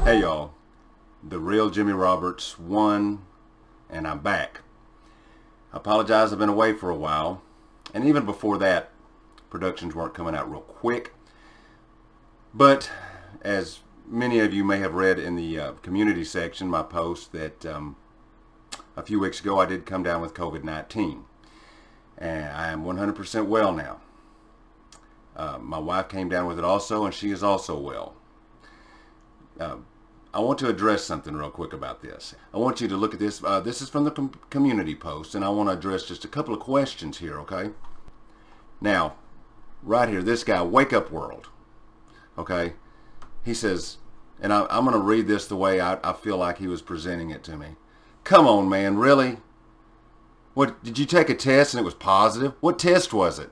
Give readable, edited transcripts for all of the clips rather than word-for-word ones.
Hey y'all, the real Jimmy Roberts won, and I'm back. I apologize, I've been away for a while, and even before that, productions weren't coming out real quick. But as many of you may have read in the community section, my post that a few weeks ago I did come down with COVID-19, and I am 100% well now. My wife came down with it also, and she is also well. I want to address something real quick about this. I want you to look at this. This is from the community post, and I want to address just a couple of questions here, okay? Now, right here, this guy, Wake Up World, okay? He says, and I'm going to read this the way I feel like he was presenting it to me. Come on, man, really? What, did you take a test and it was positive? What test was it?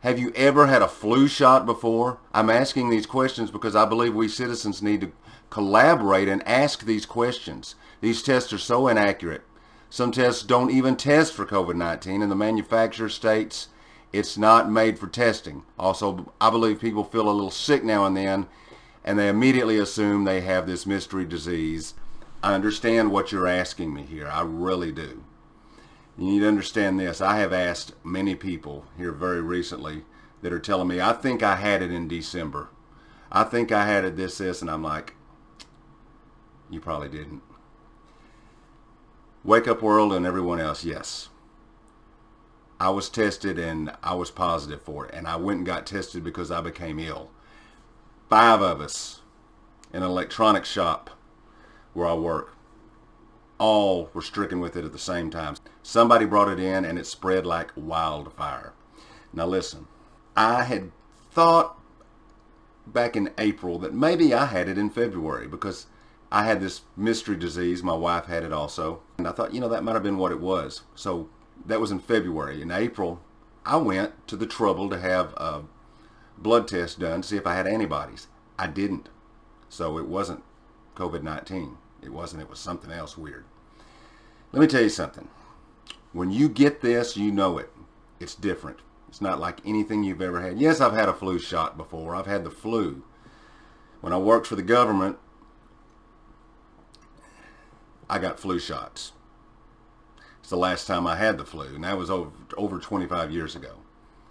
Have you ever had a flu shot before? I'm asking these questions because I believe we citizens need to collaborate and ask these questions. These tests are so inaccurate. Some tests don't even test for COVID-19, and the manufacturer states it's not made for testing. Also, I believe people feel a little sick now and then, and they immediately assume they have this mystery disease. I understand what you're asking me here. I really do. You need to understand this. I have asked many people here very recently that are telling me, I think I had it in December. I think I had it this, and I'm like, you probably didn't. Wake Up World and everyone else, yes. I was tested and I was positive for it. And I went and got tested because I became ill. 5 of us in an electronics shop where I work, all were stricken with it at the same time. Somebody brought it in and it spread like wildfire. Now listen, I had thought back in April that maybe I had it in February because I had this mystery disease. My wife had it also. And I thought, that might have been what it was. So that was in February. In April, I went to the trouble to have a blood test done to see if I had antibodies. I didn't. So it wasn't COVID-19. It wasn't. It was something else weird. Let me tell you something. When you get this, you know it. It's different. It's not like anything you've ever had. Yes, I've had a flu shot before. I've had the flu. When I worked for the government, I got flu shots. It's the last time I had the flu, and that was over 25 years ago.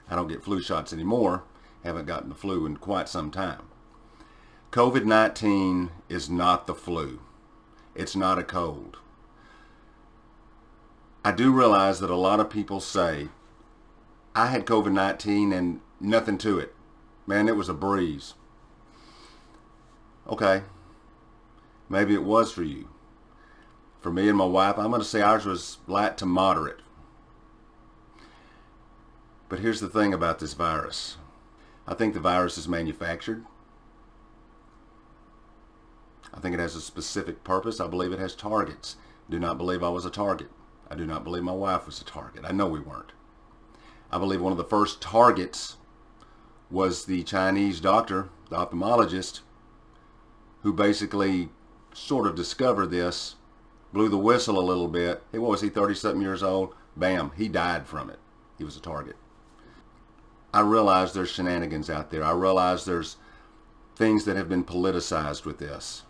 I don't get flu shots anymore. Haven't gotten the flu in quite some time. COVID-19 is not the flu. It's not a cold. I do realize that a lot of people say, I had COVID-19 and nothing to it. Man, it was a breeze. Okay. Maybe it was for you. For me and my wife, I'm going to say ours was light to moderate. But here's the thing about this virus. I think the virus is manufactured. I think it has a specific purpose. I believe it has targets. I do not believe I was a target. I do not believe my wife was a target. I know we weren't. I believe one of the first targets was the Chinese doctor, the ophthalmologist, who basically sort of discovered this, blew the whistle a little bit. Hey, what was he, 30-something years old? Bam, he died from it. He was a target. I realize there's shenanigans out there. I realize there's things that have been politicized with this.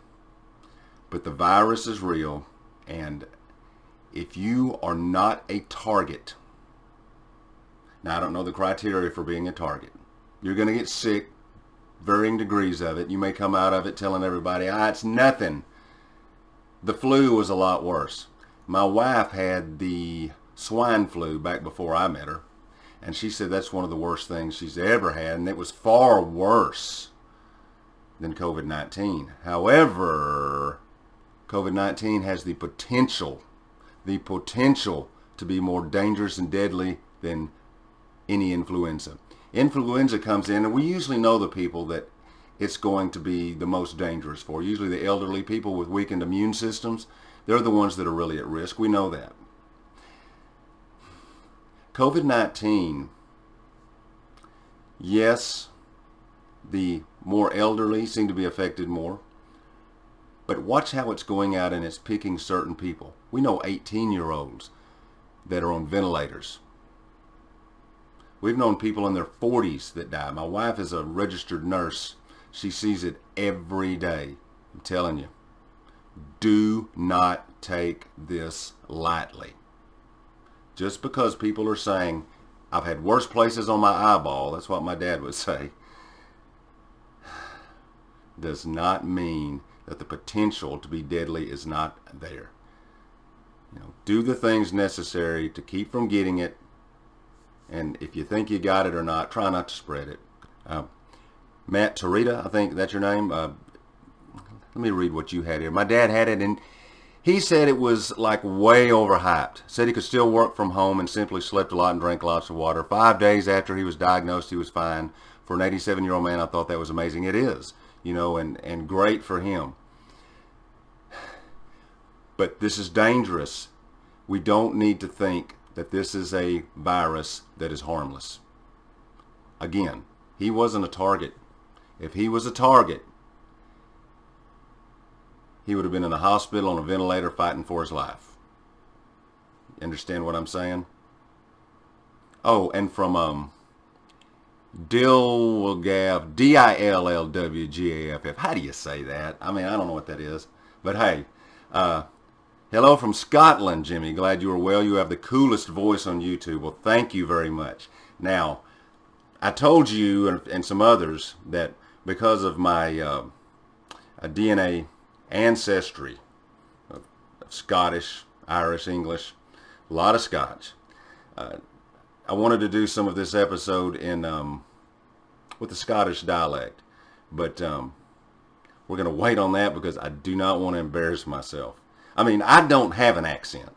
But the virus is real, and if you are not a target, now I don't know the criteria for being a target. You're going to get sick, varying degrees of it. You may come out of it telling everybody, it's nothing. The flu was a lot worse. My wife had the swine flu back before I met her, and she said that's one of the worst things she's ever had, and it was far worse than COVID-19. However, COVID-19 has the potential to be more dangerous and deadly than any influenza. Influenza comes in, and we usually know the people that it's going to be the most dangerous for. Usually the elderly people with weakened immune systems, they're the ones that are really at risk. We know that. COVID-19, yes, the more elderly seem to be affected more. But watch how it's going out and it's picking certain people. We know 18-year-olds that are on ventilators. We've known people in their 40s that die. My wife is a registered nurse She sees it every day. I'm telling you, do not take this lightly. Just because people are saying, I've had worse places on my eyeball, that's what my dad would say, does not mean that the potential to be deadly is not there. Do the things necessary to keep from getting it. And if you think you got it or not, try not to spread it. Matt Tarita, I think that's your name. Let me read what you had here. My dad had it, and he said it was like way overhyped. Said he could still work from home and simply slept a lot and drank lots of water. 5 days after he was diagnosed, he was fine. For an 87-year-old man, I thought that was amazing. It is, and great for him. But this is dangerous. We don't need to think that this is a virus that is harmless. Again, he wasn't a target. If he was a target, he would have been in a hospital on a ventilator fighting for his life. You understand what I'm saying? Oh, and from Dillwgaff, Dillwgaff. How do you say that? I mean, I don't know what that is. But hey, hello from Scotland, Jimmy. Glad you are well. You have the coolest voice on YouTube. Well, thank you very much. Now, I told you and some others that because of my DNA ancestry of Scottish, Irish, English, a lot of Scotch, I wanted to do some of this episode in with the Scottish dialect, but we're going to wait on that because I do not want to embarrass myself. I mean, I don't have an accent,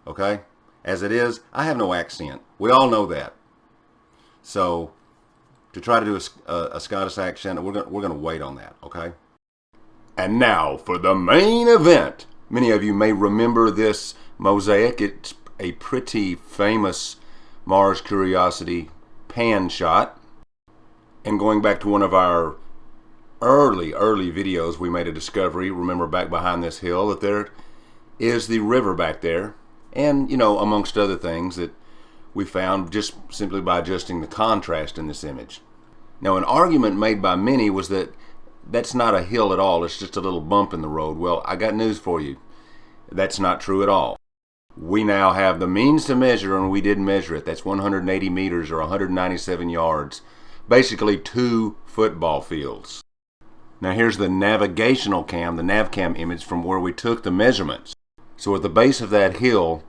okay? As it is, I have no accent. We all know that. So to try to do a Scottish accent, we're going to wait on that, okay? And now for the main event. Many of you may remember this mosaic. It's a pretty famous Mars Curiosity pan shot. And going back to one of our early videos, we made a discovery. Remember back behind this hill that there is the river back there. And, amongst other things that we found just simply by adjusting the contrast in this image. Now, an argument made by many was that that's not a hill at all. It's just a little bump in the road. Well, I got news for you. That's not true at all. We now have the means to measure, and we did measure it. That's 180 meters or 197 yards. Basically 2 football fields. Now here's the navigational cam, the nav cam image from where we took the measurements. So at the base of that hill,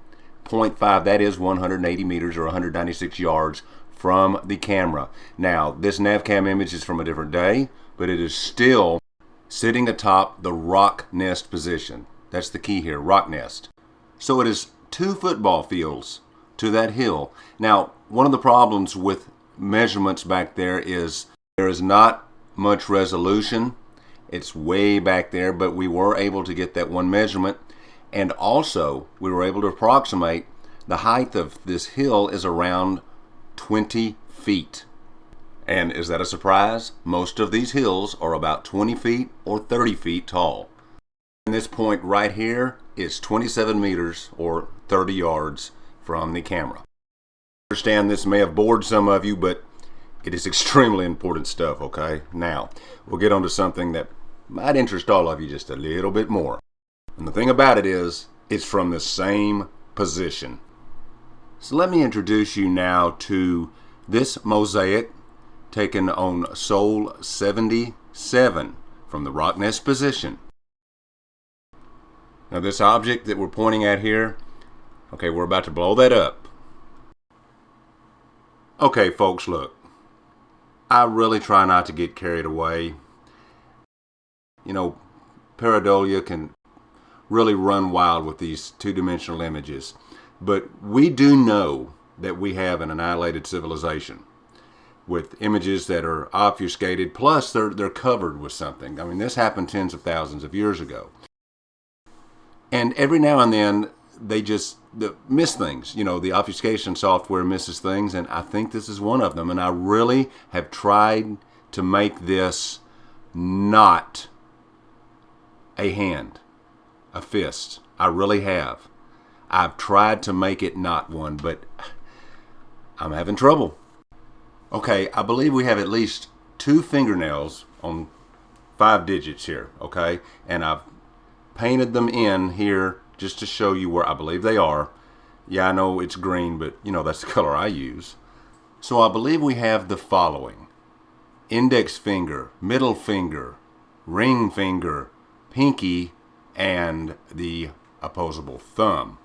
0.5, that is 180 meters or 196 yards from the camera. Now, this NavCam image is from a different day, but it is still sitting atop the Rocknest position. That's the key here, Rocknest. So it is 2 football fields to that hill. Now, one of the problems with measurements back there is not much resolution. It's way back there, but we were able to get that one measurement. And also, we were able to approximate the height of this hill is around 20 feet. And is that a surprise? Most of these hills are about 20 feet or 30 feet tall. And this point right here is 27 meters or 30 yards from the camera. I understand this may have bored some of you, but it is extremely important stuff, okay? Now, we'll get on to something that might interest all of you just a little bit more. And the thing about it is, it's from the same position. So let me introduce you now to this mosaic taken on Sol 77 from the Rocknest position. Now this object that we're pointing at here, okay, we're about to blow that up. Okay folks, look, I really try not to get carried away. Pareidolia can really run wild with these two-dimensional images. But we do know that we have an annihilated civilization with images that are obfuscated, plus they're covered with something. I mean, this happened tens of thousands of years ago. And every now and then, they just miss things. The obfuscation software misses things, and I think this is one of them. And I really have tried to make this not a hand, a fist. I really have. I've tried to make it not one, but I'm having trouble. Okay, I believe we have at least 2 fingernails on 5 digits here, okay? And I've painted them in here just to show you where I believe they are. Yeah, I know it's green, but you know, that's the color I use. So I believe we have the following: index finger, middle finger, ring finger, pinky, and the opposable thumb.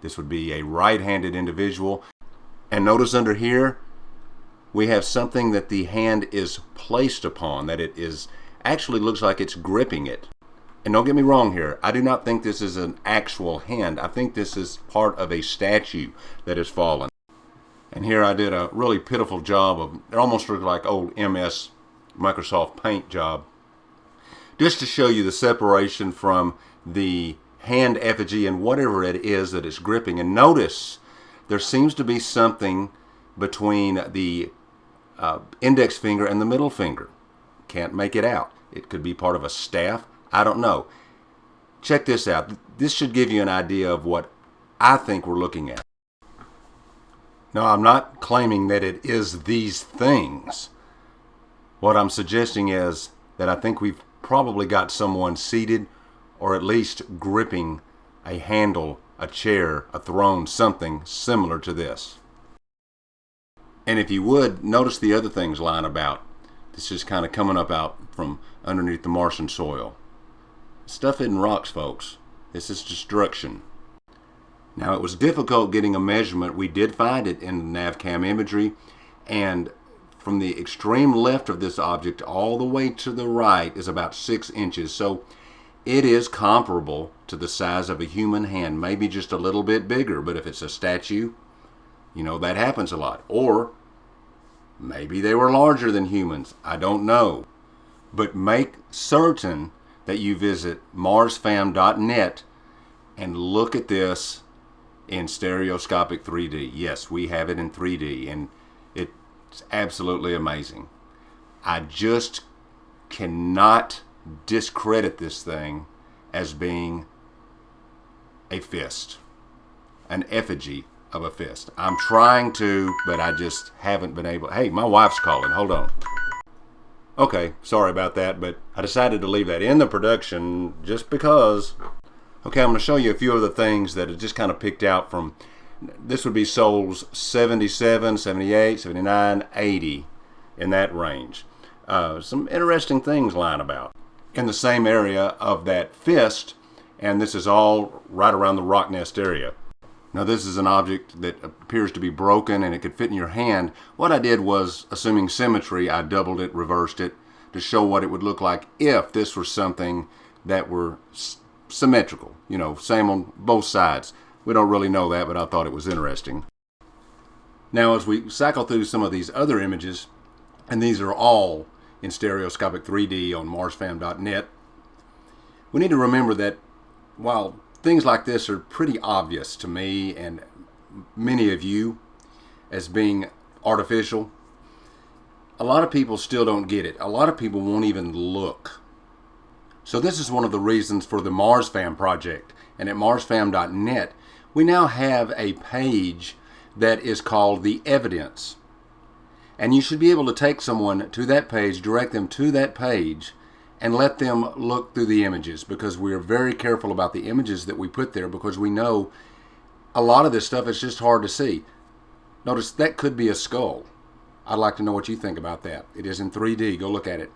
This would be a right-handed individual. And notice under here, we have something that the hand is placed upon, that it is actually looks like it's gripping it. And don't get me wrong here, I do not think this is an actual hand. I think this is part of a statue that has fallen. And here I did a really pitiful job of, it almost looked like old MS Microsoft Paint job, just to show you the separation from the hand effigy and whatever it is that it's gripping. And notice there seems to be something between the index finger and the middle finger. Can't make it out. It could be part of a staff. I don't know. Check this out. This should give you an idea of what I think we're looking at. Now, I'm not claiming that it is these things. What I'm suggesting is that I think we've probably got someone seated or at least gripping a handle, a chair, a throne, something similar to this. And if you would, notice the other things lying about. This is kind of coming up out from underneath the Martian soil. Stuff isn't rocks, folks. This is destruction. Now, it was difficult getting a measurement. We did find it in the NavCam imagery, and from the extreme left of this object all the way to the right is about 6 inches. So it is comparable to the size of a human hand, maybe just a little bit bigger. But if it's a statue, you know, that happens a lot. Or maybe they were larger than humans. I don't know. But make certain that you visit MarsFam.net and look at this in stereoscopic 3D. Yes, we have it in 3D, and it's absolutely amazing. I just cannot discredit this thing as being a fist, an effigy of a fist. I'm trying to, but I just haven't been able. Hey, my wife's calling. Hold on. Okay, sorry about that, but I decided to leave that in the production just because. Okay, I'm going to show you a few of the things that I just kind of picked out from. This would be souls 77, 78, 79, 80, in that range. Some interesting things lying about in the same area of that fist, and this is all right around the Rocknest area. Now, this is an object that appears to be broken and it could fit in your hand. What I did was, assuming symmetry, I doubled it, reversed it, to show what it would look like if this were something that were symmetrical, you know, same on both sides. We don't really know that, but I thought it was interesting. Now, as we cycle through some of these other images, and these are all in stereoscopic 3D on MarsFam.net, we need to remember that while things like this are pretty obvious to me and many of you as being artificial, a lot of people still don't get it. A lot of people won't even look. So this is one of the reasons for the MarsFam project. And at MarsFam.net, we now have a page that is called the evidence. And you should be able to take someone to that page, direct them to that page, and let them look through the images, because we are very careful about the images that we put there, because we know a lot of this stuff is just hard to see. Notice that could be a skull. I'd like to know what you think about that. It is in 3D. Go look at it.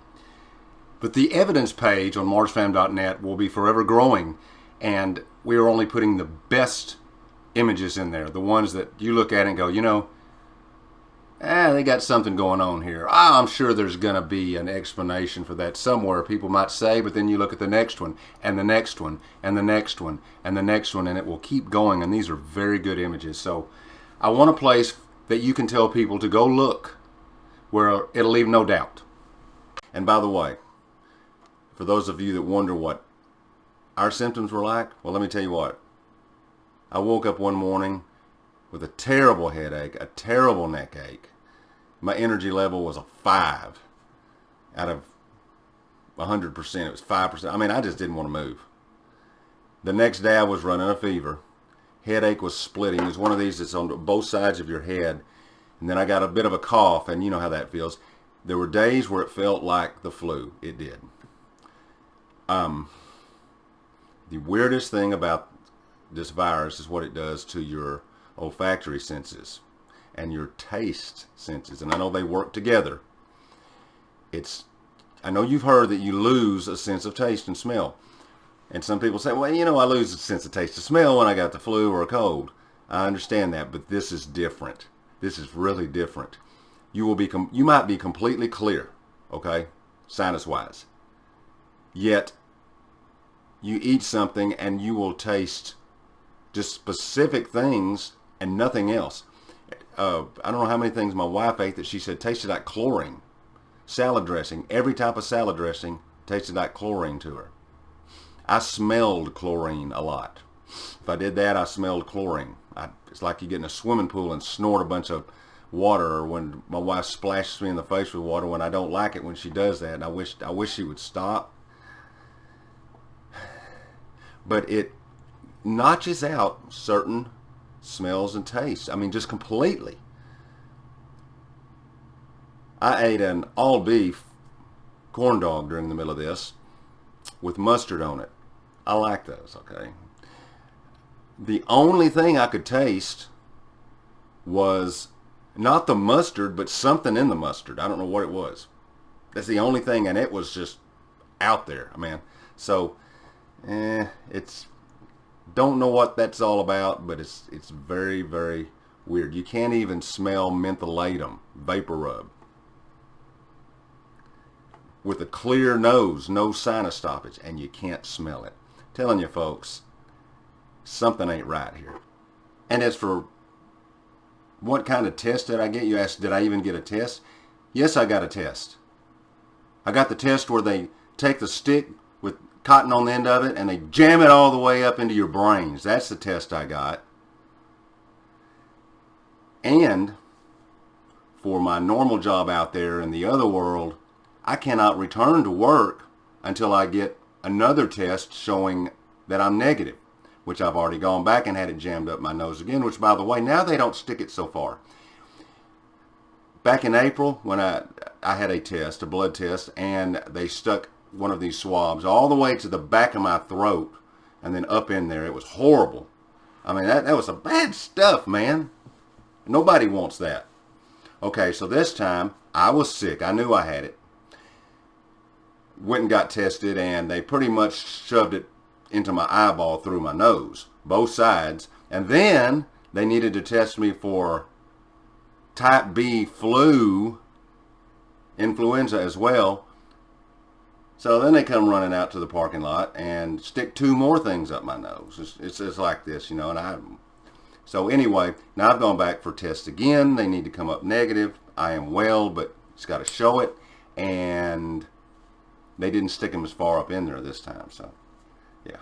But the evidence page on MarsFam.net will be forever growing, and we are only putting the best images in there, the ones that you look at and go, you know, they got something going on here. I'm sure there's going to be an explanation for that somewhere, people might say, but then you look at the next one, and the next one, and the next one, and the next one, and it will keep going, and these are very good images. So I want a place that you can tell people to go look, where it'll leave no doubt. And by the way, for those of you that wonder what our symptoms were like, well, let me tell you what. I woke up one morning with a terrible headache, a terrible neck ache. My energy level was a 5 out of 100%. It was 5%. I mean, I just didn't want to move. The next day I was running a fever. Headache was splitting. It was one of these that's on both sides of your head. And then I got a bit of a cough, and you know how that feels. There were days where it felt like the flu. It did. The weirdest thing about this virus is what it does to your olfactory senses and your taste senses. And I know they work together. I know you've heard that you lose a sense of taste and smell. And some people say, well, I lose a sense of taste and smell when I got the flu or a cold. I understand that, but this is different. This is really different. You might be completely clear, okay, sinus-wise. Yet, you eat something and you will taste just specific things and nothing else. I don't know how many things my wife ate that she said tasted like chlorine. Salad dressing, every type of salad dressing tasted like chlorine to her. I smelled chlorine a lot. If I did that, I smelled chlorine. It's like you get in a swimming pool and snort a bunch of water, or when my wife splashes me in the face with water when I don't like it when she does that. And I wish she would stop. But it notches out certain smells and tastes. I mean, just completely. I ate an all beef corn dog during the middle of this with mustard on it. I like those, okay? The only thing I could taste was not the mustard, but something in the mustard. I don't know what it was. That's the only thing, and it was just out there, man. So, don't know what that's all about, but it's very, very weird. You can't even smell mentholatum, vapor rub. With a clear nose, no sinus stoppage, and you can't smell it. I'm telling you folks, something ain't right here. And as for what kind of test did I get? You asked, did I even get a test? Yes, I got a test. I got the test where they take the stick with cotton on the end of it and they jam it all the way up into your brains. That's the test I got. And for my normal job out there in the other world, I cannot return to work until I get another test showing that I'm negative, which I've already gone back and had it jammed up my nose again, which, by the way, now they don't stick it so far. Back in April, when I had a test, a blood test, and they stuck one of these swabs all the way to the back of my throat and then up in there. It was horrible. I mean, that was some bad stuff, man. Nobody wants that. Okay, so this time, I was sick. I knew I had it. Went and got tested, and they pretty much shoved it into my eyeball through my nose, both sides. And then they needed to test me for type B flu, influenza as well. So then they come running out to the parking lot and stick 2 more things up my nose. It's like this, and so anyway, now I've gone back for tests again. They need to come up negative. I am well, but it's got to show it. And they didn't stick them as far up in there this time, so yeah.